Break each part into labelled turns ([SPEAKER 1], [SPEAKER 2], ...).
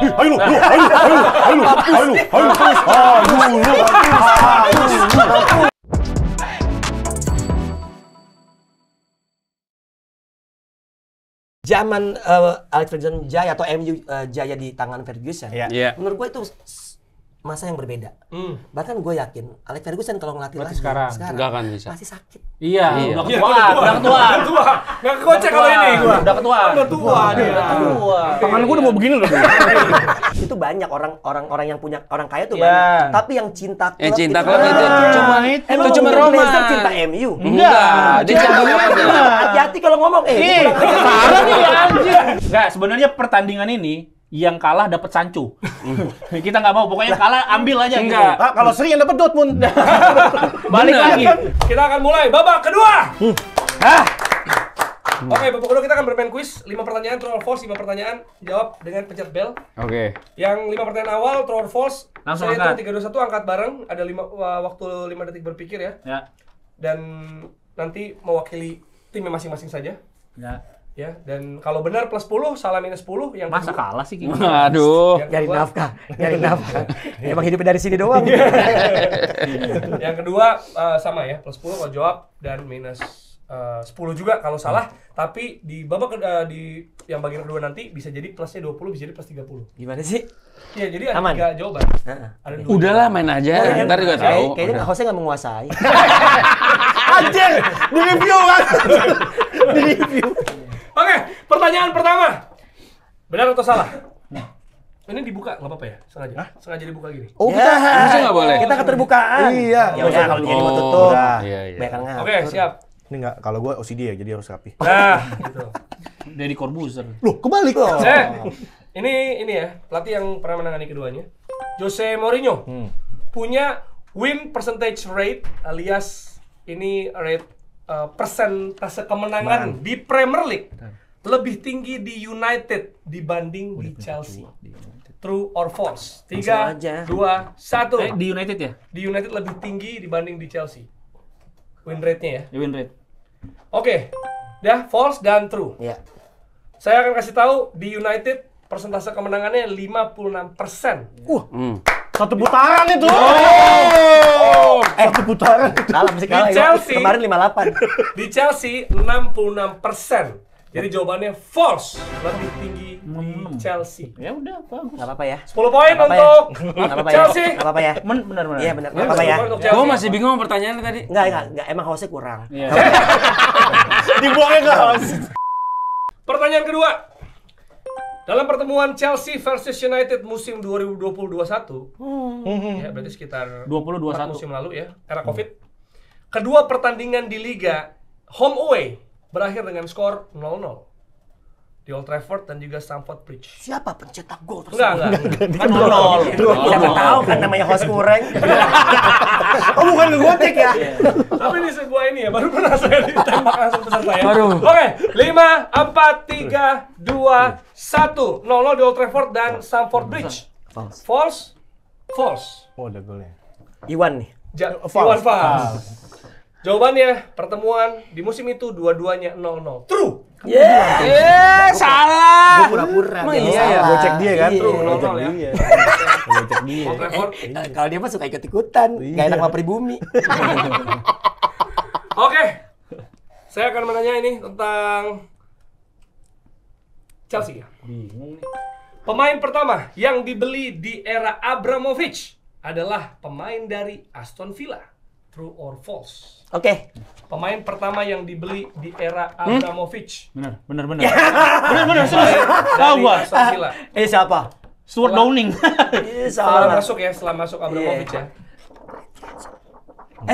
[SPEAKER 1] Ayo.
[SPEAKER 2] Zaman Alex Ferguson jaya atau MU jaya di tangan Ferguson, menurut gue itu masa yang berbeda. Bahkan gue yakin Alex Ferguson kalau ngelatih lagi
[SPEAKER 3] sekarang
[SPEAKER 2] nggak
[SPEAKER 4] akan bisa.
[SPEAKER 2] Masih sakit.
[SPEAKER 3] Iya. Udah ketua.
[SPEAKER 1] Nggak kocek kalau ini gue.
[SPEAKER 3] Udah ketua dia.
[SPEAKER 1] Tangan gue udah mau begini loh.
[SPEAKER 2] Itu banyak orang yang punya orang kaya tuh banyak. Tapi yang cinta klub,
[SPEAKER 4] Yang cinta klub itu cuma Roma.
[SPEAKER 2] Cinta MU.
[SPEAKER 4] Enggak, dia cinta klub.
[SPEAKER 2] Hati-hati kalau ngomong
[SPEAKER 3] Salah nih anjir. Enggak, sebenarnya pertandingan ini yang kalah dapat Sancho. Kita nggak mau, pokoknya kalah ambil aja.
[SPEAKER 4] Enggak.
[SPEAKER 3] Gitu.
[SPEAKER 1] Kalau seri yang dapat Dortmund.
[SPEAKER 3] Balik lagi.
[SPEAKER 1] Kita akan mulai babak kedua. Oke, babak kedua kita akan bermain kuis 5 pertanyaan true or false, 5 pertanyaan jawab dengan pencet bel.
[SPEAKER 4] Oke.
[SPEAKER 1] Yang 5 pertanyaan awal true or false.
[SPEAKER 3] Langsung
[SPEAKER 1] saya
[SPEAKER 3] angkat.
[SPEAKER 1] hitung 3 2 1 angkat bareng, ada waktu 5 detik berpikir ya.
[SPEAKER 3] Ya.
[SPEAKER 1] Dan nanti mewakili timnya masing-masing saja. Ya, dan kalau benar plus 10, salah minus 10 yang
[SPEAKER 3] Masa
[SPEAKER 1] kedua.
[SPEAKER 3] kalah sih gitu.
[SPEAKER 4] Aduh.
[SPEAKER 2] nyari nafkah. Emang hidupnya dari sini doang.
[SPEAKER 1] Yang kedua sama ya, plus 10 kalau jawab dan minus 10 juga kalau salah, tapi di babak di yang bagian kedua nanti bisa jadi plusnya 20, bisa jadi plus 30.
[SPEAKER 2] Gimana sih?
[SPEAKER 1] Iya, jadi ada
[SPEAKER 2] Aman.
[SPEAKER 1] 3 jawaban. Ada 2.
[SPEAKER 4] Udahlah main aja, ntar juga tahu.
[SPEAKER 2] Kayaknya hostnya nggak menguasai.
[SPEAKER 1] Anjir, di review kan. Di review. Oke, pertanyaan pertama. Benar atau salah? Ini dibuka, nggak apa-apa ya? Sengaja dibuka gini.
[SPEAKER 2] Oh,
[SPEAKER 4] Masa nggak boleh?
[SPEAKER 2] Kita keterbukaan.
[SPEAKER 1] Iya.
[SPEAKER 2] Ya udah kalau dia mau tutup.
[SPEAKER 4] Iya.
[SPEAKER 2] Banyak yang ngatur.
[SPEAKER 1] Oke, siap.
[SPEAKER 5] Ini enggak, kalau gue OCD ya, jadi harus rapi.
[SPEAKER 1] Nah, gitu.
[SPEAKER 3] Deddy Corbuzier.
[SPEAKER 5] Loh, kebalik.
[SPEAKER 1] Ini ya, pelatih yang pernah menangani keduanya. Jose Mourinho punya win percentage rate alias ini rate persentase kemenangan di Premier League lebih tinggi di United dibanding di Chelsea. True or false? 3, 2, 1.
[SPEAKER 3] Di United ya?
[SPEAKER 1] Di United lebih tinggi dibanding di Chelsea. Win rate-nya ya.
[SPEAKER 3] Win rate.
[SPEAKER 1] Oke. Dah false dan true.
[SPEAKER 2] Iya.
[SPEAKER 1] Saya akan kasih tahu di United persentase kemenangannya 56%.
[SPEAKER 5] Satu putaran itu. Satu putaran.
[SPEAKER 2] Kalah mesti kalah.
[SPEAKER 1] Di Chelsea.
[SPEAKER 2] Kemarin 58.
[SPEAKER 1] Di Chelsea 66%. Jadi jawabannya false, lebih tinggi di Chelsea.
[SPEAKER 3] Ya udah, bagus.
[SPEAKER 2] Enggak apa-apa ya.
[SPEAKER 1] 10 poin
[SPEAKER 2] Nggak apa-apa
[SPEAKER 1] untuk
[SPEAKER 2] Enggak apa-apa ya.
[SPEAKER 1] Chelsea.
[SPEAKER 2] Enggak apa-apa ya.
[SPEAKER 3] Benar.
[SPEAKER 2] Iya benar. Enggak apa-apa ya.
[SPEAKER 1] Untuk Chelsea.
[SPEAKER 4] Gua masih bingung pertanyaannya tadi.
[SPEAKER 2] Enggak, emang hostnya kurang.
[SPEAKER 3] Iya.
[SPEAKER 5] Dibuangnya ke host.
[SPEAKER 1] Pertanyaan kedua. Dalam pertemuan Chelsea versus United musim 2020-21, ya berarti sekitar 4 musim lalu ya, era Covid. Kedua pertandingan di liga home away berakhir dengan skor 0-0 di Old Trafford dan juga Stamford Bridge.
[SPEAKER 2] Siapa pencetak gol tersebut?
[SPEAKER 1] Enggak.
[SPEAKER 3] Kan 0-0.
[SPEAKER 2] Siapa tahu kan namanya host kurang.
[SPEAKER 5] Oh, bukan ngegocek ya?
[SPEAKER 1] Tapi ini sebuah ini ya, baru pernah saya ditembak langsung peserta ya.
[SPEAKER 4] Baru.
[SPEAKER 1] Oke, 5, 4, 3, 2, 1. 0-0 di Old Trafford dan Stamford Bridge. False? False.
[SPEAKER 5] Oh, ada golnya.
[SPEAKER 2] Iwan nih.
[SPEAKER 1] Iwan Fals. Jawabannya, pertemuan di musim itu dua-duanya 0-0. True.
[SPEAKER 4] Salah.
[SPEAKER 2] Gua pura-pura.
[SPEAKER 5] Emang iya ya, gocek dia kan?
[SPEAKER 1] True,
[SPEAKER 5] Gocek
[SPEAKER 1] 0-0 ya.
[SPEAKER 5] dia. Gocek dia.
[SPEAKER 1] Old Trafford.
[SPEAKER 2] Kalau dia mah suka ikut-ikutan. Enggak enak sama pribumi.
[SPEAKER 1] Oke. Saya akan menanya ini tentang Chelsea ya.
[SPEAKER 3] Bingung nih.
[SPEAKER 1] Pemain pertama yang dibeli di era Abramovich adalah pemain dari Aston Villa. True or false?
[SPEAKER 2] Oke.
[SPEAKER 1] Pemain pertama yang dibeli di era Abramovich.
[SPEAKER 3] Benar.
[SPEAKER 1] Pemain
[SPEAKER 3] Tahu
[SPEAKER 1] dari
[SPEAKER 3] gua.
[SPEAKER 1] Aston Villa.
[SPEAKER 2] Siapa?
[SPEAKER 3] Stuart Downing.
[SPEAKER 1] Setelah masuk Abramovich ya.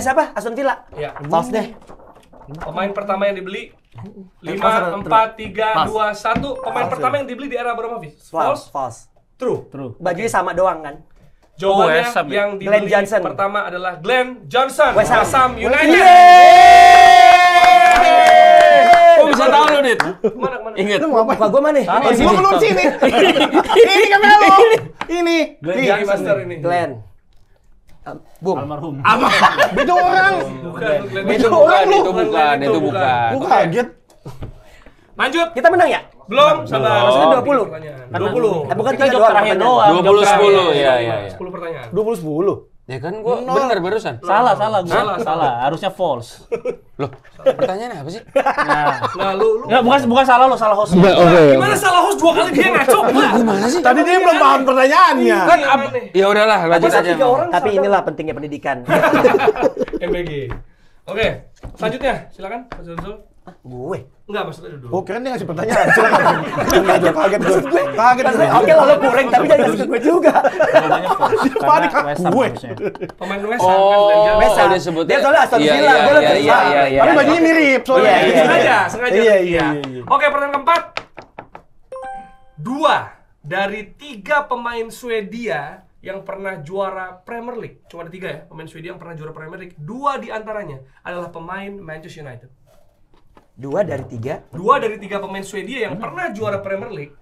[SPEAKER 2] Siapa? Aston Villa.
[SPEAKER 1] Ya.
[SPEAKER 2] False deh.
[SPEAKER 1] Pemain pertama yang dibeli 5, 4, 3, 2, 1. Pemain pertama yang dibeli di era Abramovich. False?
[SPEAKER 2] False.
[SPEAKER 1] True.
[SPEAKER 2] Bajunya sama doang kan?
[SPEAKER 1] Jawabannya
[SPEAKER 4] West Ham ya?
[SPEAKER 1] yang
[SPEAKER 2] Glenn
[SPEAKER 1] dibeli
[SPEAKER 2] Johnson.
[SPEAKER 1] pertama adalah Glenn Johnson.
[SPEAKER 2] West Ham.
[SPEAKER 1] United.
[SPEAKER 4] Kok bisa tahu lu, Dit?
[SPEAKER 1] Kemana?
[SPEAKER 4] Ingat.
[SPEAKER 2] Muka gua mana?
[SPEAKER 5] Gua keluar sini. Ini kamera lu. Ini.
[SPEAKER 1] Glenn Johnson ini.
[SPEAKER 2] Glenn. Boom.
[SPEAKER 3] Almarhum.
[SPEAKER 5] Beda orang.
[SPEAKER 1] Bukan Glenn
[SPEAKER 4] Itu
[SPEAKER 1] Johnson.
[SPEAKER 4] bukan.
[SPEAKER 5] Gua kaget.
[SPEAKER 1] Lanjut.
[SPEAKER 2] Kita menang ya?
[SPEAKER 1] Belum, sabar.
[SPEAKER 2] Maksudnya 20.
[SPEAKER 1] Pertanyaan.
[SPEAKER 3] Karena-
[SPEAKER 1] 20.
[SPEAKER 2] Bukan
[SPEAKER 3] Kita
[SPEAKER 2] 3
[SPEAKER 3] jawab
[SPEAKER 2] doang.
[SPEAKER 3] terakhir
[SPEAKER 2] pertanyaan.
[SPEAKER 3] doang.
[SPEAKER 4] 20 10 ya ya.
[SPEAKER 1] 10 pertanyaan.
[SPEAKER 5] 20-10.
[SPEAKER 4] Ya kan gua bener barusan.
[SPEAKER 3] Salah. Harusnya false.
[SPEAKER 4] Loh, pertanyaannya apa sih?
[SPEAKER 3] Nah,
[SPEAKER 1] Nah, lu
[SPEAKER 3] enggak bukan salah lo, salah host.
[SPEAKER 1] gimana salah host 2 kali dia ngaco?
[SPEAKER 4] Gimana sih?
[SPEAKER 5] Tadi dia belum paham pertanyaannya.
[SPEAKER 4] Kan ya udahlah lanjut
[SPEAKER 1] Masa
[SPEAKER 4] aja.
[SPEAKER 1] 3 orang
[SPEAKER 2] Tapi inilah pentingnya pendidikan.
[SPEAKER 1] MBG. Oke, selanjutnya silakan Mas Zulzul.
[SPEAKER 2] Gue.
[SPEAKER 1] Enggak, maksudnya dulu.
[SPEAKER 5] Oh, keren dia ngasih pertanyaan. Silakan. Kaget gue. Kaget gue.
[SPEAKER 2] Oke lah lo kurang, tapi jangan kasih ke gue juga.
[SPEAKER 3] Jawabannya false.
[SPEAKER 5] panik,
[SPEAKER 3] Karena West Ham
[SPEAKER 5] gue.
[SPEAKER 3] harusnya.
[SPEAKER 1] Pemain West Ham kan dan dia
[SPEAKER 2] West Ham.
[SPEAKER 4] dia sebutnya.
[SPEAKER 2] Dia soalnya Aston
[SPEAKER 4] Iya,
[SPEAKER 2] Villa,
[SPEAKER 4] iya,
[SPEAKER 2] gue lo
[SPEAKER 4] iya,
[SPEAKER 2] terima.
[SPEAKER 4] iya.
[SPEAKER 5] Tapi bajunya mirip soalnya.
[SPEAKER 2] Iya, iya.
[SPEAKER 1] sengaja.
[SPEAKER 5] Iya.
[SPEAKER 1] Ya. Oke, pertanyaan keempat. 2 dari 3 pemain Swedia yang pernah juara Premier League. Cuma ada 3 ya, pemain Swedia yang pernah juara Premier League. 2 di antaranya adalah pemain Manchester United.
[SPEAKER 2] 2 dari 3.
[SPEAKER 1] 2 dari 3 pemain Swedia yang pernah juara Premier League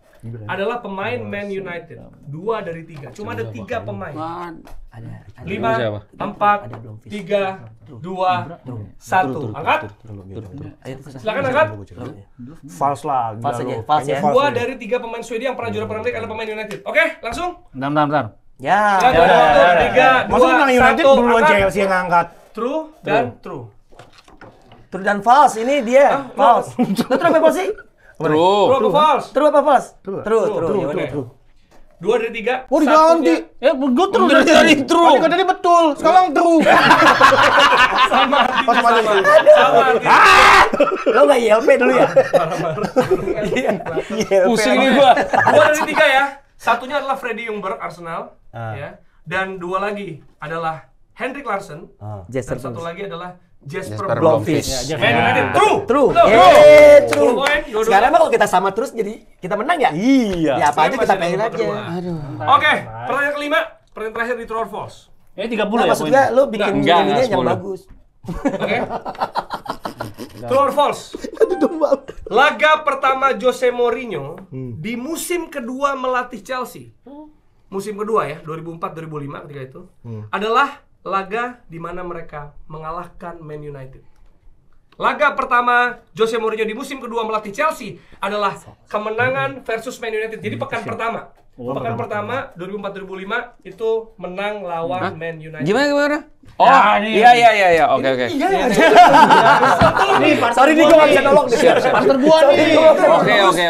[SPEAKER 1] adalah pemain Man United. 2 dari 3. Cuma ada 3 pemain.
[SPEAKER 2] Ada.
[SPEAKER 1] 5, 4, 3, 2, 1. Angkat. Silakan angkat.
[SPEAKER 5] False lah.
[SPEAKER 2] False aja,
[SPEAKER 5] gila lu.
[SPEAKER 2] false ya.
[SPEAKER 5] Kayaknya
[SPEAKER 1] 2
[SPEAKER 5] aja.
[SPEAKER 1] dari 3 pemain Swedia yang pernah juara Premier League adalah pemain United. Oke, langsung.
[SPEAKER 3] Bentar.
[SPEAKER 2] Ya.
[SPEAKER 1] Ya,
[SPEAKER 3] ya.
[SPEAKER 1] 3, 2,
[SPEAKER 5] Masa menang United
[SPEAKER 1] 1.
[SPEAKER 5] duluan
[SPEAKER 1] Angkat.
[SPEAKER 5] Chelsea yang ngangkat.
[SPEAKER 1] True dan true.
[SPEAKER 2] True dan false ini dia. False. Lo true apa false sih?
[SPEAKER 1] True
[SPEAKER 4] True.
[SPEAKER 1] apa false?
[SPEAKER 2] True apa false?
[SPEAKER 5] True.
[SPEAKER 2] True.
[SPEAKER 1] True.
[SPEAKER 2] Ya udah.
[SPEAKER 1] 2 dari 3.
[SPEAKER 5] Oh, diganti.
[SPEAKER 3] Ya, gue terus
[SPEAKER 4] Udah dari
[SPEAKER 5] Tadi
[SPEAKER 4] true.
[SPEAKER 5] katanya betul. Sekarang true.
[SPEAKER 1] Sama.
[SPEAKER 5] Pas mana itu?
[SPEAKER 1] Sama.
[SPEAKER 2] Lo nggak YLP dulu ya? Iya. YLP.
[SPEAKER 4] Pusing nih gua.
[SPEAKER 1] 2 dari 3 ya. Satunya adalah Freddie Ljungberg Arsenal, ya. Dan 2 lagi adalah Henrik Larsson.
[SPEAKER 2] Jesper
[SPEAKER 1] Dan 1 lagi adalah Jesper
[SPEAKER 4] Jesper
[SPEAKER 1] Blomqvist.
[SPEAKER 4] Blomqvist.
[SPEAKER 1] Man United. True.
[SPEAKER 2] True.
[SPEAKER 1] True.
[SPEAKER 2] True.
[SPEAKER 1] 10 poin, Yodo.
[SPEAKER 2] Sekarang mah kalau kita sama terus jadi kita menang ya?
[SPEAKER 5] Iya.
[SPEAKER 2] Ya apa aja
[SPEAKER 1] Sekarang
[SPEAKER 2] kita
[SPEAKER 1] masih
[SPEAKER 2] pengen
[SPEAKER 1] ada
[SPEAKER 2] aja.
[SPEAKER 1] babak kedua. Oke, pertanyaan kelima. Pertanyaan terakhir di True or False.
[SPEAKER 3] Ya 30
[SPEAKER 2] Nah,
[SPEAKER 3] ya
[SPEAKER 2] maksud gue lo bikin
[SPEAKER 4] Enggak,
[SPEAKER 2] ininya yang
[SPEAKER 4] 10.
[SPEAKER 2] bagus.
[SPEAKER 1] Oke. True or false? Laga pertama Jose Mourinho di musim kedua melatih Chelsea. Musim kedua ya, 2004-2005 ketika itu. Adalah laga di mana mereka mengalahkan Man United. Laga pertama Jose Mourinho di musim kedua melatih Chelsea adalah kemenangan versus Man United. Jadi pekan pertama. Pekan pertama 2004-2005 itu menang lawan Man United.
[SPEAKER 4] Gimana? Oh,
[SPEAKER 3] Ya, ini.
[SPEAKER 4] iya. Oke.
[SPEAKER 2] Sorry nih gue nggak bisa nolong nih.
[SPEAKER 3] Partner gua nih.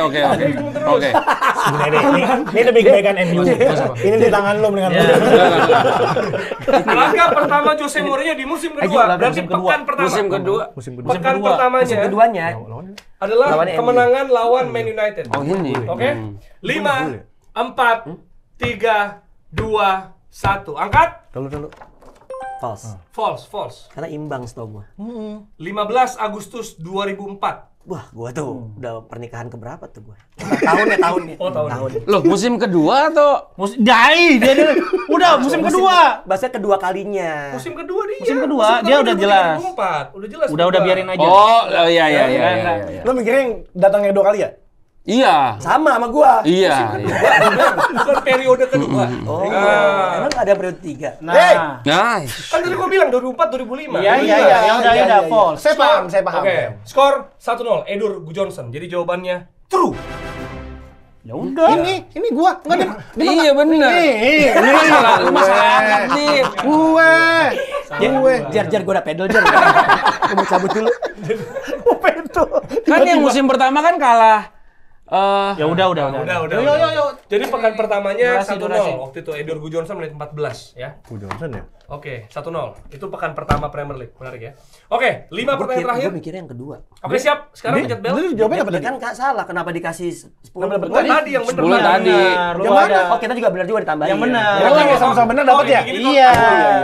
[SPEAKER 4] Oke.
[SPEAKER 5] Ini demi kebaikan MU. Ini di tangan lo mendingan.
[SPEAKER 1] Laga pertama Jose Mourinho di musim kedua, berarti
[SPEAKER 3] musim kedua.
[SPEAKER 1] pekan pertama.
[SPEAKER 4] Musim kedua.
[SPEAKER 1] Pekan
[SPEAKER 3] kedua.
[SPEAKER 1] pertamanya
[SPEAKER 2] Musim keduanya.
[SPEAKER 1] adalah
[SPEAKER 2] Lawan MU.
[SPEAKER 1] kemenangan lawan Man United.
[SPEAKER 4] Oh ini.
[SPEAKER 1] Oke? 5, 4, 3, 2, 1. Angkat.
[SPEAKER 5] Dulu.
[SPEAKER 2] False.
[SPEAKER 1] False.
[SPEAKER 2] Karena imbang setahu gue.
[SPEAKER 1] 15 Agustus 2004.
[SPEAKER 2] Wah, gua tuh udah pernikahan keberapa tuh gua? Tahun nih.
[SPEAKER 1] Oh, tahun.
[SPEAKER 4] Loh, musim kedua atau
[SPEAKER 3] Dia udah musim kedua.
[SPEAKER 2] Bahasa kedua kalinya.
[SPEAKER 1] Musim kedua dia.
[SPEAKER 3] Musim kedua, dia udah jelas.
[SPEAKER 1] 2004. Udah jelas.
[SPEAKER 3] Udah biarin aja.
[SPEAKER 4] Oh, iya.
[SPEAKER 5] Lo mikirnya yang datangnya 2 kali ya?
[SPEAKER 4] Iya.
[SPEAKER 2] Sama gua.
[SPEAKER 4] Iya.
[SPEAKER 1] Bukan periode kedua.
[SPEAKER 2] Oh, emang ada periode 3?
[SPEAKER 3] Nah.
[SPEAKER 4] Nice.
[SPEAKER 1] Kan tadi gua bilang 2004 2005.
[SPEAKER 3] Iya. Ya udah false.
[SPEAKER 5] Saya paham.
[SPEAKER 1] Oke, skor 1-0 Edur Gudjonsson. Jadi jawabannya true.
[SPEAKER 3] Ya udah.
[SPEAKER 5] Ini gua enggak ada.
[SPEAKER 4] Iya benar. Masalah nih.
[SPEAKER 5] Gue.
[SPEAKER 2] Jar gua udah pedal jar. Gua mau cabut dulu.
[SPEAKER 4] Kan yang musim pertama kan kalah.
[SPEAKER 3] Ya udah.
[SPEAKER 1] Udah. Jadi pekan pertamanya
[SPEAKER 3] Durasi.
[SPEAKER 1] 1-0 waktu itu Edur Gudjonsson menit 14 ya.
[SPEAKER 5] Johnson ya?
[SPEAKER 1] Oke, 1-0. Itu pekan pertama Premier League. Menarik ya. Oke, 5 pertanyaan terakhir.
[SPEAKER 2] Gua mikirnya yang kedua.
[SPEAKER 1] Oke, siap. Sekarang pencet bel.
[SPEAKER 5] Lu jawabnya apa
[SPEAKER 2] Dia
[SPEAKER 5] tadi?
[SPEAKER 2] kan salah, kenapa dikasih 10?
[SPEAKER 1] Bukan tadi yang benar.
[SPEAKER 4] 10 tadi.
[SPEAKER 5] Yang mana?
[SPEAKER 2] Oh, kita juga benar juga ditambahin.
[SPEAKER 3] Yang benar.
[SPEAKER 5] Ya kan yang sama-sama benar dapat ya?
[SPEAKER 3] Iya.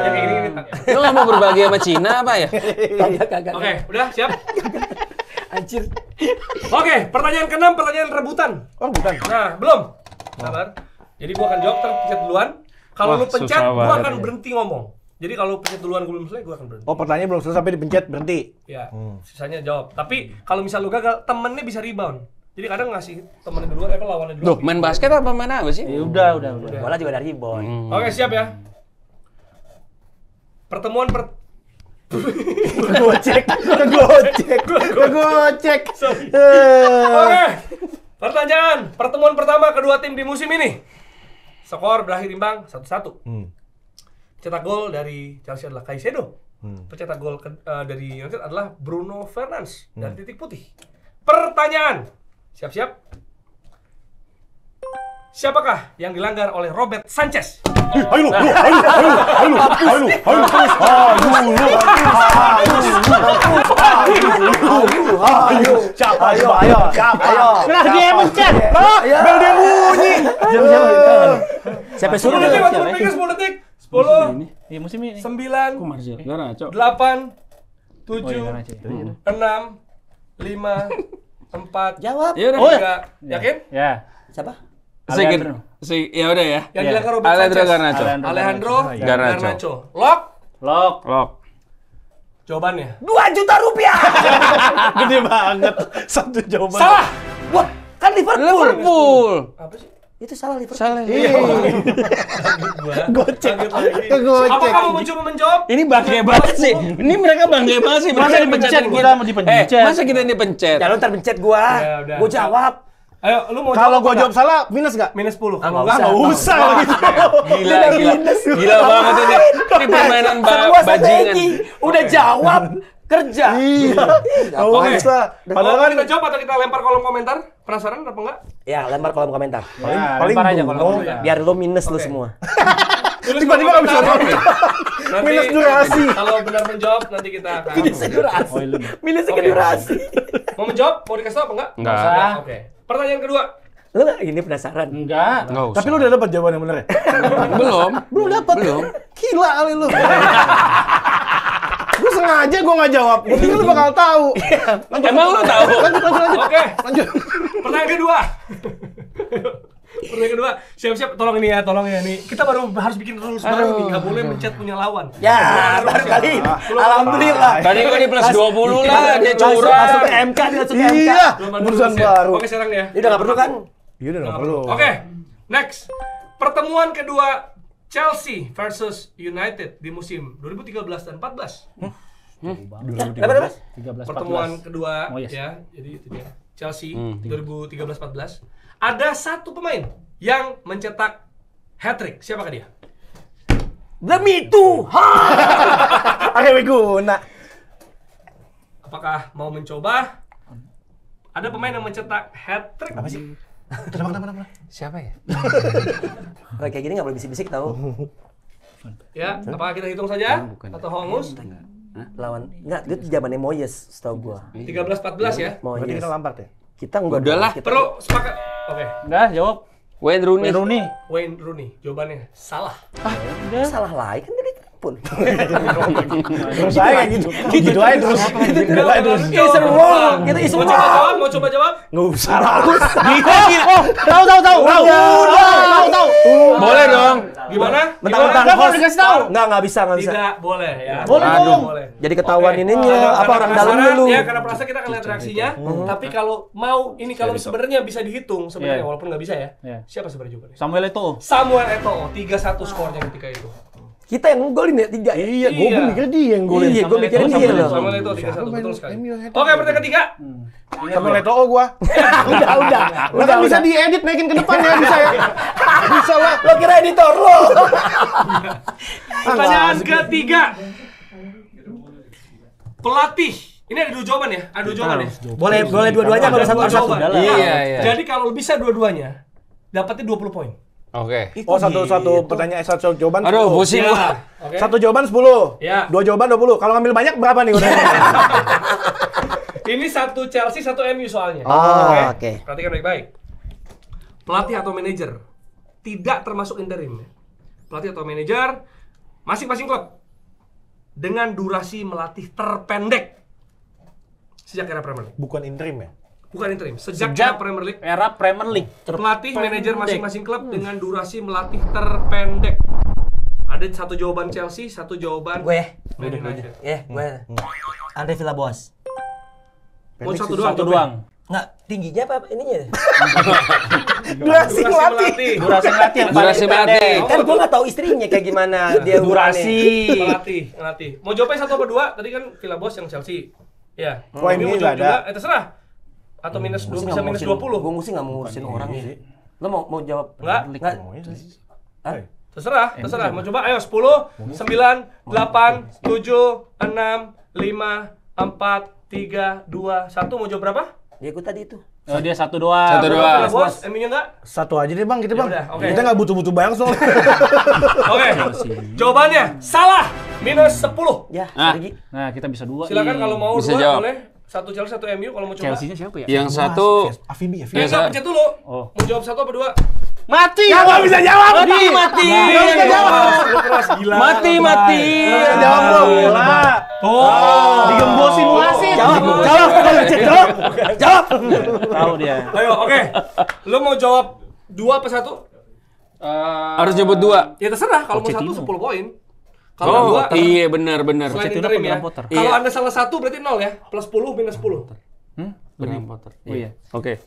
[SPEAKER 1] Yang kayak gini.
[SPEAKER 4] Lu nggak mau berbagi sama Cina apa ya?
[SPEAKER 2] Kagak.
[SPEAKER 1] Oke, udah siap.
[SPEAKER 2] Anjir.
[SPEAKER 1] Oke, pertanyaan ke-6, pertanyaan rebutan.
[SPEAKER 5] Oh, bukan.
[SPEAKER 1] Nah, belum. Sabar. Jadi gua akan jawab, pencet duluan. Kalau lu pencet, gua akan berhenti ngomong. Jadi kalau pencet duluan gua belum selesai, gua akan berhenti.
[SPEAKER 5] Oh, pertanyaan belum selesai sampai dipencet berhenti.
[SPEAKER 1] Ya, sisanya jawab. Tapi kalau misal lu gagal, temennya bisa rebound. Jadi kadang ngasih temennya duluan, lawannya duluan.
[SPEAKER 4] Duh, main basket apa main apa sih?
[SPEAKER 3] Ya udah.
[SPEAKER 2] Bola juga dari boy.
[SPEAKER 1] Oke, siap ya. Pertemuan
[SPEAKER 5] Kegocek.
[SPEAKER 1] Oke. Pertanyaan, pertemuan pertama kedua tim di musim ini. Skor berakhir imbang 1-1. Cetak gol dari Chelsea adalah Caicedo. Pencetak gol dari United adalah Bruno Fernandes dari titik putih. Pertanyaan, siap-siap. Siapakah yang dilanggar oleh Robert Sanchez?
[SPEAKER 5] Ayo.
[SPEAKER 3] Nah, dia pencet.
[SPEAKER 5] Bel dia bunyi.
[SPEAKER 2] Siapa suruh?
[SPEAKER 1] 10 detik, 10 detik. 10,
[SPEAKER 3] Iya, musim ini.
[SPEAKER 1] 9,
[SPEAKER 4] Marcel Garnacho.
[SPEAKER 1] 8,
[SPEAKER 3] Oh,
[SPEAKER 1] 7,
[SPEAKER 3] iya, Garnacho.
[SPEAKER 1] 6, 5, 4,
[SPEAKER 2] Jawab.
[SPEAKER 4] Ya udah.
[SPEAKER 1] 3. Yakin?
[SPEAKER 3] Ya.
[SPEAKER 2] Siapa?
[SPEAKER 4] Alejandro. Ya udah ya.
[SPEAKER 1] Yang
[SPEAKER 3] Ya.
[SPEAKER 1] dilanggar Robert
[SPEAKER 4] Alejandro
[SPEAKER 1] Sanchez.
[SPEAKER 4] Garnacho.
[SPEAKER 1] Alejandro
[SPEAKER 4] Garnacho.
[SPEAKER 1] Garnacho. Lock?
[SPEAKER 3] Lock.
[SPEAKER 1] Jawabannya
[SPEAKER 2] 2 juta rupiah.
[SPEAKER 5] Gede banget. Satu jawaban.
[SPEAKER 1] salah.
[SPEAKER 2] Wah, kan Liverpool.
[SPEAKER 4] Liverpool.
[SPEAKER 1] Apa sih?
[SPEAKER 2] Itu salah Liverpool.
[SPEAKER 4] Salah.
[SPEAKER 5] Gocek.
[SPEAKER 1] Apakah kamu mencoba menjawab?
[SPEAKER 4] Ini bangga banget sih. Ini mereka bangga banget sih.
[SPEAKER 3] Masa dipencet kita mau dipencet.
[SPEAKER 4] Masa kita dipencet?
[SPEAKER 2] Ya lu ntar pencet gua.
[SPEAKER 1] Ya, udah.
[SPEAKER 2] Gua jawab.
[SPEAKER 1] Ayo, lu mau
[SPEAKER 5] Kalau gua
[SPEAKER 1] apa
[SPEAKER 5] jawab salah, minus nggak?
[SPEAKER 1] minus 10.
[SPEAKER 2] Enggak
[SPEAKER 5] Nggak usah gitu.
[SPEAKER 4] Gila. Gila banget ini. Ini permainan
[SPEAKER 2] Semua
[SPEAKER 4] bajingan.
[SPEAKER 2] strategi. Udah jawab, kerja.
[SPEAKER 5] Iya. Nggak
[SPEAKER 1] Oke.
[SPEAKER 5] usah. Padahal kan
[SPEAKER 1] kita jawab atau kita lempar kolom komentar? Penasaran apa enggak?
[SPEAKER 2] Ya, lempar kolom komentar.
[SPEAKER 5] paling
[SPEAKER 3] lempar aja
[SPEAKER 5] dulu.
[SPEAKER 3] kalau
[SPEAKER 2] Biar lu minus lu
[SPEAKER 1] Oke.
[SPEAKER 2] semua.
[SPEAKER 5] Tiba-tiba nggak bisa jawab.
[SPEAKER 1] Nanti-
[SPEAKER 5] Minus durasi.
[SPEAKER 1] Kalau benar menjawab nanti kita akan.
[SPEAKER 2] Minus durasi.
[SPEAKER 3] Oh, lu.
[SPEAKER 2] Minus
[SPEAKER 1] Oke.
[SPEAKER 2] durasi.
[SPEAKER 1] Mau menjawab? Mau dikasih tau apa enggak?
[SPEAKER 4] Enggak.
[SPEAKER 1] Usah. Oke. Pertanyaan kedua.
[SPEAKER 2] Lu ini penasaran.
[SPEAKER 3] Enggak.
[SPEAKER 4] Enggak usah.
[SPEAKER 5] Tapi lu udah dapat jawaban yang bener ya?
[SPEAKER 4] belum.
[SPEAKER 5] Belum dapat.
[SPEAKER 4] Belum.
[SPEAKER 5] Gila kali lu. Gue sengaja gue nggak jawab. Gue pikir lu bakal tahu.
[SPEAKER 4] Emang lu tahu?
[SPEAKER 5] Lanjut.
[SPEAKER 1] Oke.
[SPEAKER 5] Lanjut.
[SPEAKER 1] Pertanyaan kedua. Pertanyaan kedua. Siap-siap. Tolong ini ya, tolong ya nih. Kita baru harus bikin rules baru nih. Nggak boleh mencet punya lawan.
[SPEAKER 2] Ya, baru kali ini. Alhamdulillah.
[SPEAKER 4] Tadi gua di plus 20 lah, dia
[SPEAKER 2] Langsung
[SPEAKER 4] curang.
[SPEAKER 2] ke MK, dia langsung ke MK.
[SPEAKER 5] Iya.
[SPEAKER 1] Belum ada
[SPEAKER 5] Urusan
[SPEAKER 1] rules ya.
[SPEAKER 5] baru.
[SPEAKER 1] Oke, sekarang ya.
[SPEAKER 2] Ini udah nggak perlu kan?
[SPEAKER 5] Iya udah nggak perlu.
[SPEAKER 1] Oke, next. Pertemuan kedua Chelsea versus United di musim 2013 dan 14.
[SPEAKER 2] Berapa?
[SPEAKER 3] 13
[SPEAKER 1] Pertemuan
[SPEAKER 3] 14.
[SPEAKER 1] kedua
[SPEAKER 3] Oh, yes.
[SPEAKER 1] ya. Jadi itu dia. Chelsea 2013-14. Ada satu pemain yang mencetak hat-trick. Siapakah dia?
[SPEAKER 2] Demi Tuhan.
[SPEAKER 5] Oke, Wiguna.
[SPEAKER 1] Apakah mau mencoba? Ada pemain yang mencetak hat-trick.
[SPEAKER 5] Apa sih? Kenapa?
[SPEAKER 4] Siapa ya?
[SPEAKER 2] Kayak gini nggak boleh bisik-bisik tau.
[SPEAKER 1] Ya, apakah kita hitung saja?
[SPEAKER 4] Bukan.
[SPEAKER 1] Atau hongus?
[SPEAKER 2] Lawan nggak, itu zamannya Moyes, setahu gua.
[SPEAKER 1] 13-14 ya.
[SPEAKER 5] Berarti
[SPEAKER 2] Moyes.
[SPEAKER 5] kita Lampard ya?
[SPEAKER 2] Kita enggak.
[SPEAKER 4] Udahlah.
[SPEAKER 2] Kita,
[SPEAKER 1] Perlu sepakat. Oke.
[SPEAKER 3] Udah, jawab.
[SPEAKER 4] Wayne Rooney.
[SPEAKER 3] Wayne Rooney.
[SPEAKER 1] Wayne Rooney. Jawabannya salah.
[SPEAKER 2] salah lagi kan dari pun.
[SPEAKER 5] Terus saya kayak gitu. Gitu aja terus. Gitu aja terus.
[SPEAKER 2] It's wrong. Kita is
[SPEAKER 1] Mau
[SPEAKER 2] wrong.
[SPEAKER 1] coba jawab? Mau coba jawab?
[SPEAKER 5] Nggak usah.
[SPEAKER 3] Tahu.
[SPEAKER 5] Tahu.
[SPEAKER 4] Boleh dong.
[SPEAKER 1] Gimana?
[SPEAKER 2] Mentang-mentang
[SPEAKER 3] Nggak boleh
[SPEAKER 2] host.
[SPEAKER 3] dikasih tahu.
[SPEAKER 2] Nggak bisa.
[SPEAKER 1] Tidak boleh ya.
[SPEAKER 3] Boleh
[SPEAKER 1] Aduh.
[SPEAKER 3] dong.
[SPEAKER 1] Boleh.
[SPEAKER 2] Jadi ketahuan
[SPEAKER 1] Oke.
[SPEAKER 2] ininya apa
[SPEAKER 1] Karena
[SPEAKER 2] orang dalamnya
[SPEAKER 1] penasaran,
[SPEAKER 2] lu.
[SPEAKER 1] Ya, karena penasaran kita akan lihat reaksinya. Tapi kalau mau ini kalau sebenarnya bisa dihitung sebenarnya
[SPEAKER 3] Iya.
[SPEAKER 1] walaupun nggak bisa ya.
[SPEAKER 3] Iya.
[SPEAKER 1] Siapa sebenarnya jawabannya?
[SPEAKER 3] Samuel Eto'o.
[SPEAKER 1] Samuel Eto'o 3-1 skornya ketika itu.
[SPEAKER 2] Kita yang golin ya 3 ya.
[SPEAKER 5] Iya, gue
[SPEAKER 1] Iya.
[SPEAKER 5] mikir dia yang golin.
[SPEAKER 2] Iya, gue mikirin dia loh.
[SPEAKER 1] Samuel Eto'o 3-1 betul sekali.
[SPEAKER 5] MU hat-trick.
[SPEAKER 1] Oke, pertanyaan ketiga.
[SPEAKER 5] Sama Leto'o gua.
[SPEAKER 2] Udah.
[SPEAKER 5] Lah kan bisa diedit naikin ke depan ya bisa ya. Bisa lah.
[SPEAKER 2] Lo kira editor lo.
[SPEAKER 1] Pertanyaan ketiga. Pelatih. Ini ada dua jawaban ya? Ada dua jawaban ya?
[SPEAKER 2] Boleh dua-duanya
[SPEAKER 1] Ada
[SPEAKER 2] kalau satu
[SPEAKER 1] dua
[SPEAKER 2] satu.
[SPEAKER 1] jawaban.
[SPEAKER 4] Iya, iya.
[SPEAKER 1] Jadi kalau bisa dua-duanya, dapatnya 20 poin.
[SPEAKER 4] Oke.
[SPEAKER 5] Oh, satu pertanyaan satu jawaban.
[SPEAKER 4] Aduh,
[SPEAKER 5] 10.
[SPEAKER 4] pusing
[SPEAKER 1] Ya.
[SPEAKER 4] gua.
[SPEAKER 1] Oke.
[SPEAKER 5] Satu jawaban 10.
[SPEAKER 1] Ya.
[SPEAKER 5] Dua jawaban 20. Kalau ngambil banyak berapa nih udah?
[SPEAKER 1] Ini satu Chelsea, satu MU soalnya.
[SPEAKER 2] Oh, oke.
[SPEAKER 1] Perhatikan baik-baik. Pelatih atau manajer tidak termasuk interim. Pelatih atau manajer masing-masing klub dengan durasi melatih terpendek sejak era Premier League.
[SPEAKER 5] Bukan interim ya?
[SPEAKER 1] Bukan interim, sejak era Premier League.
[SPEAKER 3] Era Premier League.
[SPEAKER 1] Pelatih manajer masing-masing klub dengan durasi melatih terpendek. Ada satu jawaban Chelsea, satu jawaban
[SPEAKER 2] Gue.
[SPEAKER 1] Man United.
[SPEAKER 2] Gue. Andre Villas-Boas.
[SPEAKER 1] Oh, satu
[SPEAKER 3] Satu
[SPEAKER 1] doang.
[SPEAKER 3] doang.
[SPEAKER 2] Nggak, tingginya apa ininya?
[SPEAKER 5] Durasi melatih.
[SPEAKER 3] Durasi melatih yang paling
[SPEAKER 4] Durasi
[SPEAKER 3] pendek.
[SPEAKER 4] melatih.
[SPEAKER 2] Kan gue nggak tahu istrinya kayak gimana dia
[SPEAKER 3] Durasi.
[SPEAKER 1] Melatih. Mau jawabnya satu apa dua? Tadi kan Villas-Boas yang Chelsea. Ya.
[SPEAKER 5] Wah,
[SPEAKER 1] Ini
[SPEAKER 5] ini
[SPEAKER 1] mau
[SPEAKER 5] nggak
[SPEAKER 1] jawab juga?
[SPEAKER 5] ada.
[SPEAKER 1] Terserah. Atau minus 2 bisa minus 20?
[SPEAKER 2] Gue mesti nggak mau ngurusin orang sih. Lo mau jawab?
[SPEAKER 1] Enggak.
[SPEAKER 2] Hah?
[SPEAKER 1] Terserah. Mau coba? Ayo 10, 9, 8, 7, 6, 5, 4, 3, 2, 1. Mau jawab berapa?
[SPEAKER 2] Ya gue tadi itu.
[SPEAKER 3] Oh, dia 1 doang.
[SPEAKER 1] Bos, MU-nya enggak?
[SPEAKER 5] Satu aja deh bang, kita bang.
[SPEAKER 1] Yaudah, oke.
[SPEAKER 5] Kita nggak butuh banyak soalnya.
[SPEAKER 1] Oke. Jawabannya salah. Minus 10.
[SPEAKER 2] Ya,
[SPEAKER 4] Ah.
[SPEAKER 2] Sergi.
[SPEAKER 3] Nah, kita bisa 2.
[SPEAKER 1] Silakan kalau mau
[SPEAKER 4] Bisa
[SPEAKER 1] 2
[SPEAKER 4] jawab.
[SPEAKER 1] boleh. 1 Chelsea, 1 MU kalau mau coba.
[SPEAKER 3] Chelsea-nya siapa ya?
[SPEAKER 4] Yang satu
[SPEAKER 5] Afibi.
[SPEAKER 1] Ya,
[SPEAKER 4] Biasa.
[SPEAKER 1] pencet dulu.
[SPEAKER 3] Oh.
[SPEAKER 1] Mau jawab 1 apa 2?
[SPEAKER 3] Mati.
[SPEAKER 5] Ya nggak bisa jawab.
[SPEAKER 4] mati.
[SPEAKER 1] Lu keras gila.
[SPEAKER 4] Mati.
[SPEAKER 5] Bisa jawab bro.
[SPEAKER 3] Digembosin wasit.
[SPEAKER 2] Jawab.
[SPEAKER 3] Tahu dia.
[SPEAKER 1] Ayo, oke. Lu mau jawab 2 apa 1?
[SPEAKER 4] Harus nyebut 2.
[SPEAKER 1] Ya terserah, kalau mau 1
[SPEAKER 3] Pochettino.
[SPEAKER 1] 10 poin. Kalau
[SPEAKER 4] Oh,
[SPEAKER 1] 2
[SPEAKER 4] iya benar.
[SPEAKER 1] selain
[SPEAKER 3] Pochettino
[SPEAKER 1] interim
[SPEAKER 3] apa
[SPEAKER 1] ya.
[SPEAKER 3] Graham Potter?
[SPEAKER 1] Kalau
[SPEAKER 4] Iya.
[SPEAKER 1] Anda salah 1 berarti 0 ya. Plus 10 minus 10.
[SPEAKER 4] Graham Potter.
[SPEAKER 3] Oh iya.
[SPEAKER 4] Oke.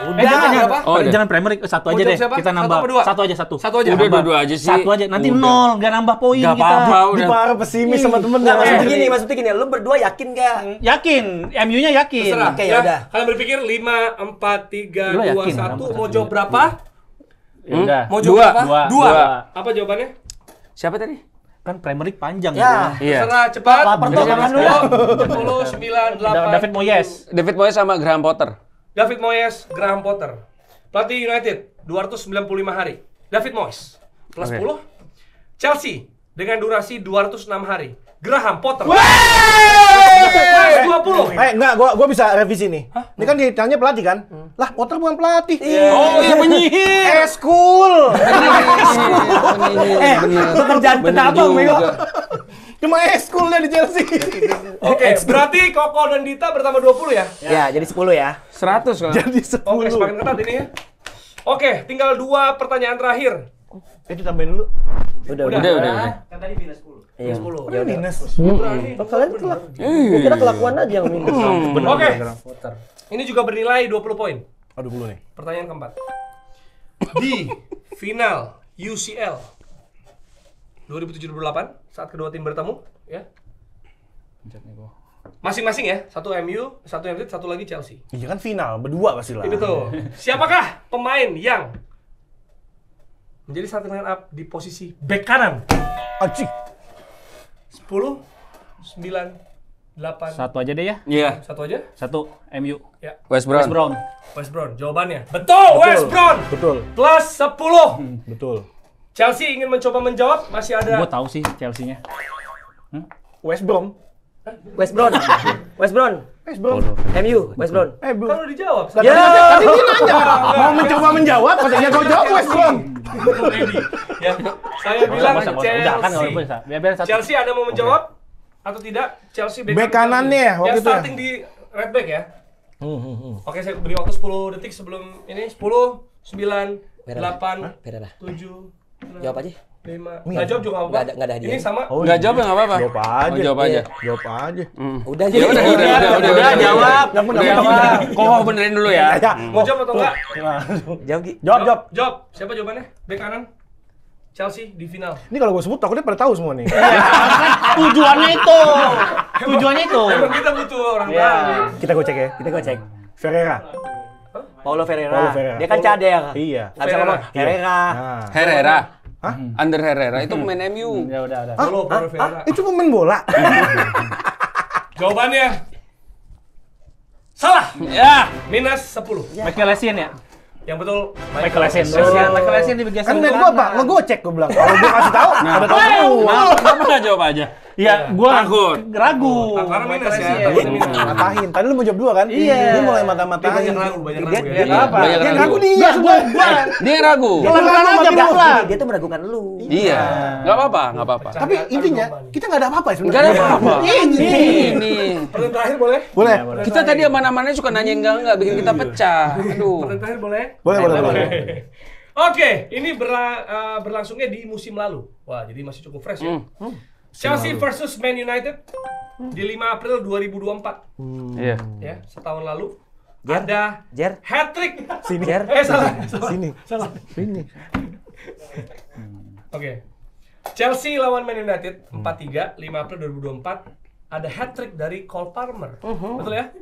[SPEAKER 3] Jangan
[SPEAKER 1] berapa?
[SPEAKER 4] Oh, udah.
[SPEAKER 3] jangan Premier League, 1
[SPEAKER 1] Mau
[SPEAKER 3] aja
[SPEAKER 1] jawab
[SPEAKER 3] deh.
[SPEAKER 1] siapa?
[SPEAKER 3] Kita
[SPEAKER 1] 1
[SPEAKER 3] nambah.
[SPEAKER 1] apa 2?
[SPEAKER 3] 1 aja.
[SPEAKER 1] 1 aja.
[SPEAKER 4] Udah
[SPEAKER 3] Nambah.
[SPEAKER 4] dua aja sih.
[SPEAKER 3] 1 aja. Nanti
[SPEAKER 4] Udah.
[SPEAKER 3] 0, enggak nambah poin
[SPEAKER 4] Nggak
[SPEAKER 3] kita.
[SPEAKER 4] apa-apa,
[SPEAKER 5] Di
[SPEAKER 4] udah.
[SPEAKER 5] para pesimis sama temen.
[SPEAKER 2] Nggak,
[SPEAKER 5] ya.
[SPEAKER 2] maksudnya gini. Lu berdua yakin nggak?
[SPEAKER 3] Yakin, MU-nya yakin.
[SPEAKER 1] Terserah.
[SPEAKER 2] Oke, ya udah.
[SPEAKER 1] Kalian berpikir 5, 4, 3,
[SPEAKER 3] Lu
[SPEAKER 1] 2,
[SPEAKER 3] yakin,
[SPEAKER 1] 1.
[SPEAKER 3] kenapa?
[SPEAKER 1] Mau jawab berapa?
[SPEAKER 3] Ya udah.
[SPEAKER 1] Mau jawab berapa?
[SPEAKER 3] 2.
[SPEAKER 1] 2. Apa jawabannya?
[SPEAKER 4] Siapa tadi?
[SPEAKER 3] Kan Premier League panjang
[SPEAKER 2] Ya.
[SPEAKER 4] Iya.
[SPEAKER 1] Terserah, cepat.
[SPEAKER 2] Lapar tuh, makan dulu.
[SPEAKER 1] 10, 9, 8.
[SPEAKER 3] David Moyes.
[SPEAKER 4] David Moyes sama Graham Potter.
[SPEAKER 1] David Moyes, Graham Potter. Pelatih United 295 hari. David Moyes plus
[SPEAKER 4] Oke.
[SPEAKER 1] 10. Chelsea dengan durasi 206 hari. Graham Potter. Plus 20.
[SPEAKER 5] Enggak, gua bisa revisi nih. Ini kan ditanya pelatih kan? Lah, Potter bukan pelatih.
[SPEAKER 4] Oh, iya penyihir.
[SPEAKER 5] School.
[SPEAKER 2] Lu kerjaan kenapa, Mego?
[SPEAKER 5] Cuma school di Chelsea.
[SPEAKER 1] Oke, berarti Koko dan Dita bertambah 20 ya?
[SPEAKER 2] Ya, jadi 10 ya.
[SPEAKER 4] 100 kan?
[SPEAKER 5] Jadi
[SPEAKER 1] Oke,
[SPEAKER 5] 10.
[SPEAKER 1] semakin ketat ini ya. Oke, tinggal 2 pertanyaan terakhir.
[SPEAKER 5] Itu tambahin dulu.
[SPEAKER 2] Udah.
[SPEAKER 4] Udah.
[SPEAKER 2] Iya.
[SPEAKER 1] 10.
[SPEAKER 2] Ya udah.
[SPEAKER 5] Minus.
[SPEAKER 2] Oh, kalian gua kira kelakuan aja yang minus.
[SPEAKER 1] Oke. Ini juga bernilai 20 poin.
[SPEAKER 5] Aduh, dulu nih.
[SPEAKER 1] Pertanyaan keempat. Di final UCL 2078 saat kedua tim bertemu, ya. Masing-masing ya, 1 MU, 1 United, 1 lagi Chelsea.
[SPEAKER 5] Iya kan final, berdua pasti lah.
[SPEAKER 1] Ini tuh. Siapakah pemain yang menjadi starting line up di posisi bek kanan?
[SPEAKER 5] Anjing.
[SPEAKER 1] 10, 9, 8,
[SPEAKER 3] 1 aja deh ya.
[SPEAKER 4] Iya.
[SPEAKER 1] 1 aja.
[SPEAKER 3] 1 MU.
[SPEAKER 1] Ya,
[SPEAKER 4] West
[SPEAKER 3] West
[SPEAKER 4] Brown.
[SPEAKER 3] Brown.
[SPEAKER 1] West Brown. Jawabannya betul, West Brown.
[SPEAKER 5] Betul.
[SPEAKER 1] Plus 10.
[SPEAKER 5] Betul.
[SPEAKER 1] Chelsea ingin mencoba menjawab, masih ada.
[SPEAKER 3] Gua tahu sih Chelsea-nya.
[SPEAKER 5] West Brom.
[SPEAKER 2] West Brown. West Brown.
[SPEAKER 5] West Brom.
[SPEAKER 2] MU, West Brown.
[SPEAKER 5] Bro.
[SPEAKER 1] Kan udah dijawab.
[SPEAKER 2] Ya.
[SPEAKER 5] Tadi dia nanya. Mau mencoba menjawab, katanya kau jawab West Brom.
[SPEAKER 1] Ya, saya bilang
[SPEAKER 3] Udah kan enggak
[SPEAKER 1] Chelsea.
[SPEAKER 3] bisa. Biar 1.
[SPEAKER 1] Chelsea ada mau menjawab atau tidak? Chelsea
[SPEAKER 5] Bek kanannya ya, waktu
[SPEAKER 1] yang
[SPEAKER 5] itu ya?
[SPEAKER 1] starting di right back ya. Oke, saya beri waktu 10 detik sebelum ini. 10, 9, 8,
[SPEAKER 2] Pereira.
[SPEAKER 1] 7,
[SPEAKER 2] Jawab aja.
[SPEAKER 1] 5. Nggak jawab juga nggak apa-apa.
[SPEAKER 2] Nggak ada hadiah.
[SPEAKER 1] Ini sama.
[SPEAKER 4] Nggak jawab ya nggak apa-apa.
[SPEAKER 5] Jawab aja.
[SPEAKER 4] Oh, jawab aja.
[SPEAKER 5] Jawab aja.
[SPEAKER 2] Udah aja.
[SPEAKER 4] Ya udah
[SPEAKER 2] jawab.
[SPEAKER 4] Kok benerin dulu ya.
[SPEAKER 1] Mau jawab atau enggak?
[SPEAKER 2] Jawab, Gi.
[SPEAKER 5] Jawab.
[SPEAKER 1] Jawab. Siapa jawabannya? Bek kanan. Chelsea di final.
[SPEAKER 5] Ini kalau gue sebut takutnya pada tahu semua nih.
[SPEAKER 3] Tujuannya itu. Tujuannya itu.
[SPEAKER 1] Emang kita butuh orang
[SPEAKER 3] Ya.
[SPEAKER 1] tahu.
[SPEAKER 5] Kita cek ya.
[SPEAKER 2] Kita gua cek.
[SPEAKER 5] Ferreira.
[SPEAKER 2] Paulo Ferreira.
[SPEAKER 5] Paulo Ferreira.
[SPEAKER 2] Dia kan cader.
[SPEAKER 5] Iya.
[SPEAKER 2] Nggak bisa ngomong.
[SPEAKER 1] Ferreira.
[SPEAKER 2] Ferreira.
[SPEAKER 5] Nah.
[SPEAKER 4] Herrera.
[SPEAKER 5] Hah?
[SPEAKER 4] Under Herrera itu pemain MU.
[SPEAKER 3] Ya udah.
[SPEAKER 1] Paulo Ferreira.
[SPEAKER 5] Itu pemain bola.
[SPEAKER 1] Jawabannya salah.
[SPEAKER 4] Ya.
[SPEAKER 1] Minus 10.
[SPEAKER 3] Michael Essien ya?
[SPEAKER 1] Yang betul
[SPEAKER 3] Michael Essien. Michael Essien di bagian
[SPEAKER 5] Kan net gua apa? Ngegocek gua bilang. Kalau gua kasih tahu, ada tahu semua.
[SPEAKER 4] Kenapa nggak jawab aja?
[SPEAKER 3] Iya, gua
[SPEAKER 4] Takut.
[SPEAKER 3] ragu.
[SPEAKER 1] Karena minus ya.
[SPEAKER 3] Essien.
[SPEAKER 1] Takutnya minus.
[SPEAKER 5] Matahin. Tadi lu mau jawab dua kan?
[SPEAKER 3] Iya.
[SPEAKER 5] Dia mulai
[SPEAKER 1] Dia
[SPEAKER 5] mata-matahin.
[SPEAKER 1] banyak ragu
[SPEAKER 2] Dia
[SPEAKER 1] ya.
[SPEAKER 3] apa?
[SPEAKER 4] Banyak
[SPEAKER 5] Yang
[SPEAKER 4] ragu.
[SPEAKER 5] ragu dia semua.
[SPEAKER 4] Dia yang ragu.
[SPEAKER 3] Pelan-pelan aja, pelan-pelan.
[SPEAKER 2] Dia tuh meragukan lu.
[SPEAKER 4] Iya. Nggak apa-apa.
[SPEAKER 5] Tapi intinya kita nggak ada apa-apa
[SPEAKER 4] Nggak
[SPEAKER 5] sebenarnya.
[SPEAKER 4] ada apa-apa. Ini.
[SPEAKER 1] Pertanyaan terakhir boleh?
[SPEAKER 5] Boleh.
[SPEAKER 4] Kita tadi aman-amannya suka nanya enggak bikin kita pecah. Aduh.
[SPEAKER 1] Pertanyaan terakhir boleh?
[SPEAKER 5] Boleh.
[SPEAKER 1] Oke, ini berlangsungnya di musim lalu. Wah, jadi masih cukup fresh ya. Chelsea versus Man United di 5 April 2024.
[SPEAKER 4] Iya.
[SPEAKER 1] Ya, setahun lalu.
[SPEAKER 2] Jer.
[SPEAKER 1] Ada
[SPEAKER 2] Jer.
[SPEAKER 1] hat-trick.
[SPEAKER 5] Sini.
[SPEAKER 2] Jer.
[SPEAKER 1] Salah.
[SPEAKER 5] Sini. Sini.
[SPEAKER 1] Oke. Chelsea lawan Man United 4-3 5 April 2024. ada hat-trick dari Cole Palmer. Betul ya?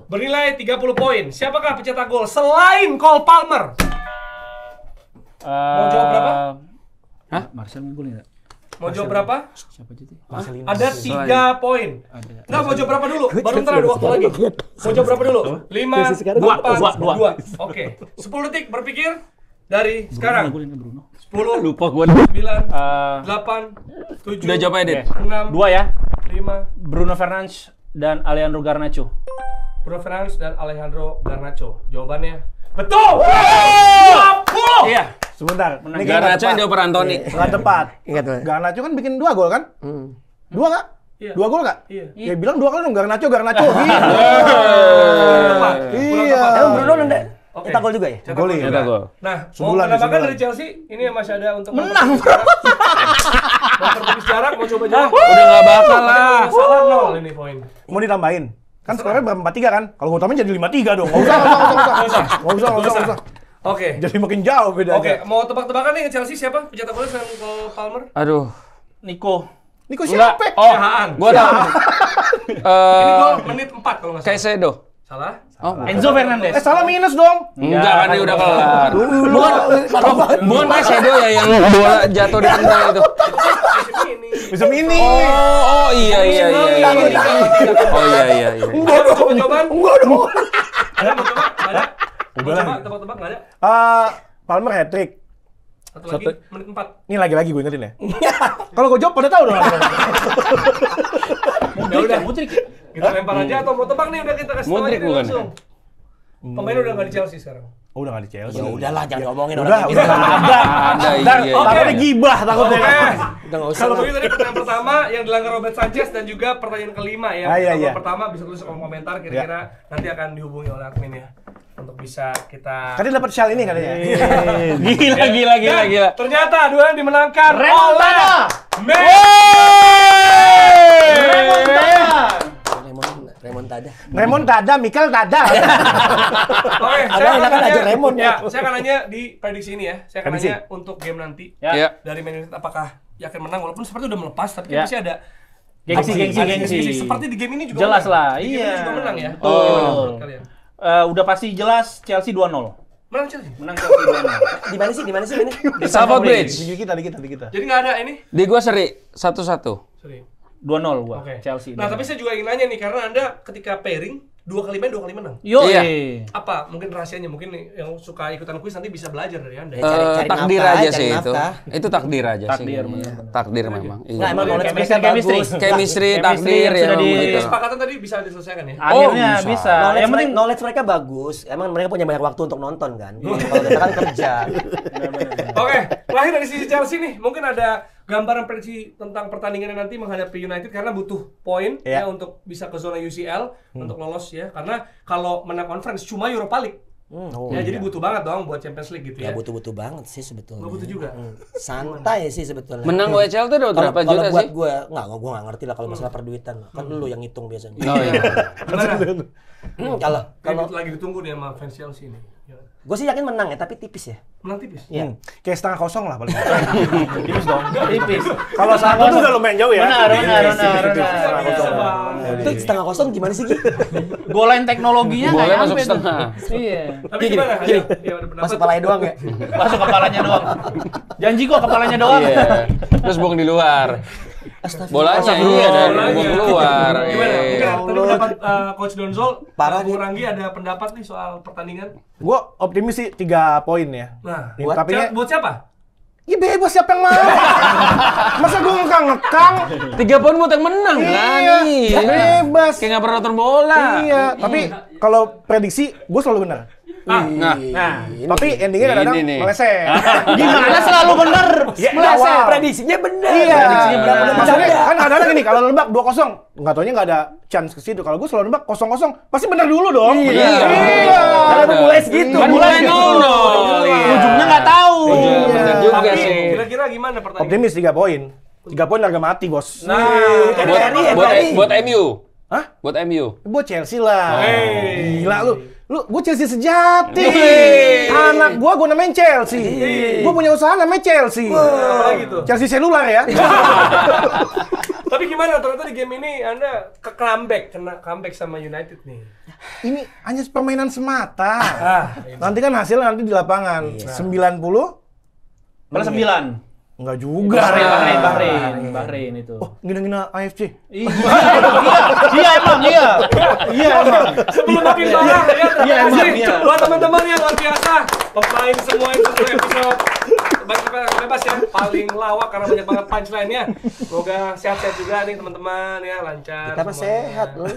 [SPEAKER 1] Bernilai 30 poin. Siapakah pencetak gol selain Cole Palmer? Mau jawab berapa?
[SPEAKER 3] Hah? Marcel golin enggak?
[SPEAKER 1] Mau jawab berapa?
[SPEAKER 3] Siapa itu?
[SPEAKER 1] Ada 3 poin. Enggak, mau jawab berapa dulu? Baru ntar ada waktu lagi. Mau jawab berapa dulu? 5, 4, 2. Oke. 10 detik berpikir dari sekarang. 10,
[SPEAKER 4] Lupa gua.
[SPEAKER 1] 9, 8, 7,
[SPEAKER 4] Udah jawab aja, Dit.
[SPEAKER 1] 6,
[SPEAKER 3] 2 ya.
[SPEAKER 1] 5,
[SPEAKER 3] Bruno Fernandes dan Alejandro Garnacho.
[SPEAKER 1] Bruno Fernandes dan Alejandro Garnacho. Jawabannya betul! 20!
[SPEAKER 3] Iya.
[SPEAKER 5] Sebentar. Ini
[SPEAKER 4] Garnacho yang dioper Anthony.
[SPEAKER 5] nggak tepat.
[SPEAKER 2] Ingat tuh.
[SPEAKER 5] Garnacho kan bikin 2 gol kan? 2 nggak?
[SPEAKER 1] Iya.
[SPEAKER 5] 2 gol nggak?
[SPEAKER 1] Iya.
[SPEAKER 5] Ya bilang 2 kali dong Garnacho. Gitu. Iya.
[SPEAKER 2] Emang Bruno nanda
[SPEAKER 1] Oke.
[SPEAKER 2] cetak gol juga ya?
[SPEAKER 1] Cetak
[SPEAKER 5] Golin.
[SPEAKER 1] gol juga.
[SPEAKER 4] Cetak gol.
[SPEAKER 1] Nah, mau
[SPEAKER 5] Sebulan,
[SPEAKER 1] menambahkan
[SPEAKER 5] sebulan.
[SPEAKER 1] dari Chelsea, ini masih ada untuk
[SPEAKER 5] Menang.
[SPEAKER 1] mempertepis jarak, mau coba jawab?
[SPEAKER 4] Udah nggak bakal lah.
[SPEAKER 1] Salah 0 ini poin.
[SPEAKER 5] Mau ditambahin? Kan skornya berapa? 4-3 kan? Kalau gue tambahin jadi 5-3 dong. Nggak usah.
[SPEAKER 1] Oke.
[SPEAKER 5] Jadi makin jauh bedanya.
[SPEAKER 1] Oke, mau tebak-tebakan nih Chelsea siapa pencetak gol selain Cole Palmer?
[SPEAKER 4] Aduh.
[SPEAKER 3] Nico.
[SPEAKER 5] Nico siapa?
[SPEAKER 4] Oh,
[SPEAKER 1] Jahaan.
[SPEAKER 4] gua tahu.
[SPEAKER 1] Ini gol menit 4 kalau nggak salah.
[SPEAKER 4] Caicedo.
[SPEAKER 1] Salah?
[SPEAKER 4] Oh,
[SPEAKER 3] Enzo Fernandez.
[SPEAKER 5] Salah minus dong.
[SPEAKER 4] enggak kan dia udah kelar.
[SPEAKER 2] Bukan.
[SPEAKER 4] Bukan Caicedo ya yang bola jatuh di tendang itu.
[SPEAKER 5] Bisa ini.
[SPEAKER 4] Oh iya. Oh iya.
[SPEAKER 1] Ada coba jawaban? Enggak dong. Ada mau coba? Nggak ada. Mau coba tebak-tebak nggak ada?
[SPEAKER 5] Palmer hat-trick.
[SPEAKER 1] Satu lagi menit 4.
[SPEAKER 5] Ini lagi-lagi gue ingetin ya. Kalau gue jawab pada tahu dong.
[SPEAKER 1] Ya udah, kita lempar aja atau mau tebak nih udah kita kasih tahu aja
[SPEAKER 4] Modric
[SPEAKER 1] nih
[SPEAKER 4] bukan?
[SPEAKER 1] langsung. Pemain udah nggak di Chelsea sekarang.
[SPEAKER 5] Oh, udah nggak di Chelsea.
[SPEAKER 2] Ya udahlah, jangan ngomongin
[SPEAKER 5] Udah
[SPEAKER 2] orang
[SPEAKER 5] ada.
[SPEAKER 4] Ada iya.
[SPEAKER 5] Takutnya gibah takutnya.
[SPEAKER 2] Udah nggak usah.
[SPEAKER 1] Kalau begitu tadi pertanyaan pertama yang dilanggar Robert Sanchez dan juga pertanyaan kelima ya.
[SPEAKER 5] Iya.
[SPEAKER 1] Pertanyaan pertama bisa tulis kolom komentar kira-kira nanti akan dihubungi oleh admin ya untuk bisa kita.
[SPEAKER 5] Tadi dapat shell ini katanya.
[SPEAKER 4] Gila.
[SPEAKER 1] Ternyata dua yang dimenangkan oleh
[SPEAKER 2] Remontada, Mikel Tada.
[SPEAKER 1] Oke,
[SPEAKER 2] Ada yang akan aja Remon.
[SPEAKER 1] Ya, saya akan nanya di prediksi ini ya. Saya akan nanya untuk game nanti.
[SPEAKER 4] Ya.
[SPEAKER 1] Dari Man United apakah yakin menang walaupun seperti udah melepas tapi
[SPEAKER 3] Ya.
[SPEAKER 1] masih ada
[SPEAKER 3] Gengsi.
[SPEAKER 1] Seperti di game ini juga
[SPEAKER 3] Jelas
[SPEAKER 1] menang.
[SPEAKER 3] lah,
[SPEAKER 1] Di game
[SPEAKER 3] iya.
[SPEAKER 1] ini juga menang ya.
[SPEAKER 3] Betul.
[SPEAKER 1] Gimana menurut kalian?
[SPEAKER 3] Udah pasti jelas Chelsea 2-0.
[SPEAKER 1] Menang Chelsea.
[SPEAKER 3] Menang Chelsea 2-0.
[SPEAKER 2] Di mana sih ini?
[SPEAKER 4] Di Stamford Bridge.
[SPEAKER 5] Di kita.
[SPEAKER 1] Jadi nggak ada ini?
[SPEAKER 4] Di gua seri 1-1.
[SPEAKER 1] Sorry.
[SPEAKER 3] 2-0 gua
[SPEAKER 1] Oke.
[SPEAKER 3] Chelsea.
[SPEAKER 1] Nah, tapi saya juga ingin nanya nih karena Anda ketika pairing 2 kali main 2 kali menang.
[SPEAKER 3] Yo.
[SPEAKER 4] Iya.
[SPEAKER 1] Apa mungkin rahasianya? Mungkin nih yang suka ikutan kuis nanti bisa belajar dari Anda.
[SPEAKER 2] Cari
[SPEAKER 4] Takdir
[SPEAKER 2] nafkah,
[SPEAKER 4] aja
[SPEAKER 2] cari
[SPEAKER 4] sih itu.
[SPEAKER 2] nafkah.
[SPEAKER 4] Itu takdir aja sih.
[SPEAKER 3] Takdir,
[SPEAKER 4] Iya.
[SPEAKER 3] benar-benar.
[SPEAKER 4] Takdir memang. Iya.
[SPEAKER 2] Nah, emang knowledge mereka
[SPEAKER 3] Chemistry.
[SPEAKER 2] bagus.
[SPEAKER 4] Chemistry,
[SPEAKER 3] Chemistry
[SPEAKER 4] takdir
[SPEAKER 3] yang
[SPEAKER 4] ya
[SPEAKER 3] sudah
[SPEAKER 4] memang
[SPEAKER 3] di-
[SPEAKER 4] gitu.
[SPEAKER 1] Kesepakatan tadi bisa diselesaikan ya.
[SPEAKER 3] Akhirnya
[SPEAKER 4] bisa.
[SPEAKER 3] bisa. Yang penting
[SPEAKER 2] Knowledge mereka bagus. Emang mereka punya banyak waktu untuk nonton kan. Kalau kita kan kerja.
[SPEAKER 1] Oke, terakhir dari sisi Chelsea nih, mungkin ada gambaran prediksi tentang pertandingannya nanti menghadapi United karena butuh poin ya untuk bisa ke zona UCL untuk lolos ya. Karena kalau menang conference cuma Europa League. Ya jadi butuh banget dong buat Champions League gitu
[SPEAKER 2] Ya
[SPEAKER 1] ya.
[SPEAKER 2] butuh-butuh banget sih sebetulnya.
[SPEAKER 1] Nggak butuh juga.
[SPEAKER 2] Santai sih sebetulnya.
[SPEAKER 4] Menang WCL tuh udah berapa
[SPEAKER 2] Kalau
[SPEAKER 4] juta
[SPEAKER 2] buat
[SPEAKER 4] sih?
[SPEAKER 2] gue nggak ngerti lah kalau masalah perduitan. Kan lu yang ngitung biasanya.
[SPEAKER 4] Oh iya.
[SPEAKER 1] Gimana?
[SPEAKER 2] Kalau
[SPEAKER 1] Lagi ditunggu nih sama fans Chelsea ini. Ya.
[SPEAKER 2] gue sih yakin menang ya, tapi tipis ya.
[SPEAKER 1] Menang tipis.
[SPEAKER 2] Iya.
[SPEAKER 5] Kayak 0,5 lah paling.
[SPEAKER 3] tipis dong. Tipis.
[SPEAKER 5] Kalau 1 tuh udah lumayan jauh ya.
[SPEAKER 3] Benar.
[SPEAKER 1] Bisa banget.
[SPEAKER 2] Itu 0,5 gimana sih? Gi?
[SPEAKER 3] Golain teknologinya nggak
[SPEAKER 4] Boleh masuk
[SPEAKER 3] nyampe tuh.
[SPEAKER 4] setengah.
[SPEAKER 3] Iya.
[SPEAKER 1] Tapi gimana? Ayo, ya ada pendapat.
[SPEAKER 2] Masuk kepalanya doang ya.
[SPEAKER 3] Masuk kepalanya doang. Janji kok kepalanya doang.
[SPEAKER 4] Iya. Terus buang di luar. Bolanya iya dan buang keluar.
[SPEAKER 1] Gimana? Mungkin tadi pendapat Coach Donzol,
[SPEAKER 2] Parah
[SPEAKER 1] Bung
[SPEAKER 2] nih.
[SPEAKER 1] Ranggi ada pendapat nih soal pertandingan.
[SPEAKER 5] Gue optimis sih 3 poin ya.
[SPEAKER 1] Nah,
[SPEAKER 5] Tapi
[SPEAKER 1] buat siapa?
[SPEAKER 5] ya bebas siapa yang mau. Masa gue ngekang-ngekang.
[SPEAKER 4] 3 poin buat yang menang kan?
[SPEAKER 5] Iya, bebas.
[SPEAKER 4] Kayak nggak pernah nonton bola.
[SPEAKER 5] Iya, tapi kalau prediksi gue selalu benar.
[SPEAKER 4] Nah,
[SPEAKER 5] Tapi endingnya kadang-kadang
[SPEAKER 4] ini nih.
[SPEAKER 5] meleset.
[SPEAKER 3] Gimana selalu bener?
[SPEAKER 5] Ya,
[SPEAKER 3] Meleset.
[SPEAKER 5] awal.
[SPEAKER 2] Prediksinya benar.
[SPEAKER 5] Iya.
[SPEAKER 3] Prediksinya benar.
[SPEAKER 5] Maksudnya kan kadang-kadang gini, kalau Lebak 2-0, nggak taunya nggak ada chance ke situ. Kalau gue selalu Lebak 0-0, pasti benar dulu dong.
[SPEAKER 4] Iya.
[SPEAKER 2] Karena mulai segitu.
[SPEAKER 4] Kan mulai dulu.
[SPEAKER 3] Ujungnya nggak tahu.
[SPEAKER 4] Iya, bener juga
[SPEAKER 1] Tapi
[SPEAKER 4] sih.
[SPEAKER 1] kira-kira gimana pertandingan?
[SPEAKER 5] Optimis 3 poin. 3 poin harga mati, Bos.
[SPEAKER 4] Buat MU.
[SPEAKER 5] Hah?
[SPEAKER 4] Buat MU.
[SPEAKER 5] Buat Chelsea lah.
[SPEAKER 1] Hey.
[SPEAKER 5] Gila lu. Gue Chelsea sejati. Anak gue namain Chelsea. Gue punya usaha namanya Chelsea.
[SPEAKER 1] Apa lagi tuh?
[SPEAKER 5] Chelsea selular ya.
[SPEAKER 1] Tapi gimana ternyata di game ini Anda kena comeback sama United nih.
[SPEAKER 5] Ini hanya permainan semata.
[SPEAKER 1] Ini.
[SPEAKER 5] Nanti kan hasilnya nanti di lapangan. 90
[SPEAKER 3] Malah 9.
[SPEAKER 5] Enggak juga.
[SPEAKER 3] Bahrain itu.
[SPEAKER 5] Oh, ngina-ngina AFC.
[SPEAKER 3] Iya emang.
[SPEAKER 1] Sebelum makin parah ya.
[SPEAKER 3] Iya, emang, iya.
[SPEAKER 1] Buat teman-teman yang luar biasa, pemain semua yang satu episode bebas ya, paling lawak karena banyak banget punchline-nya. Semoga sehat-sehat juga nih teman-teman ya, lancar.
[SPEAKER 2] Kita mah
[SPEAKER 1] semuanya.
[SPEAKER 2] sehat loh.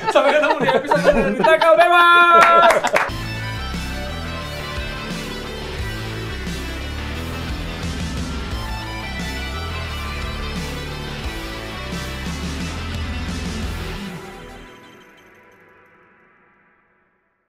[SPEAKER 1] Sampai ketemu di episode selanjutnya. Tackle bebas.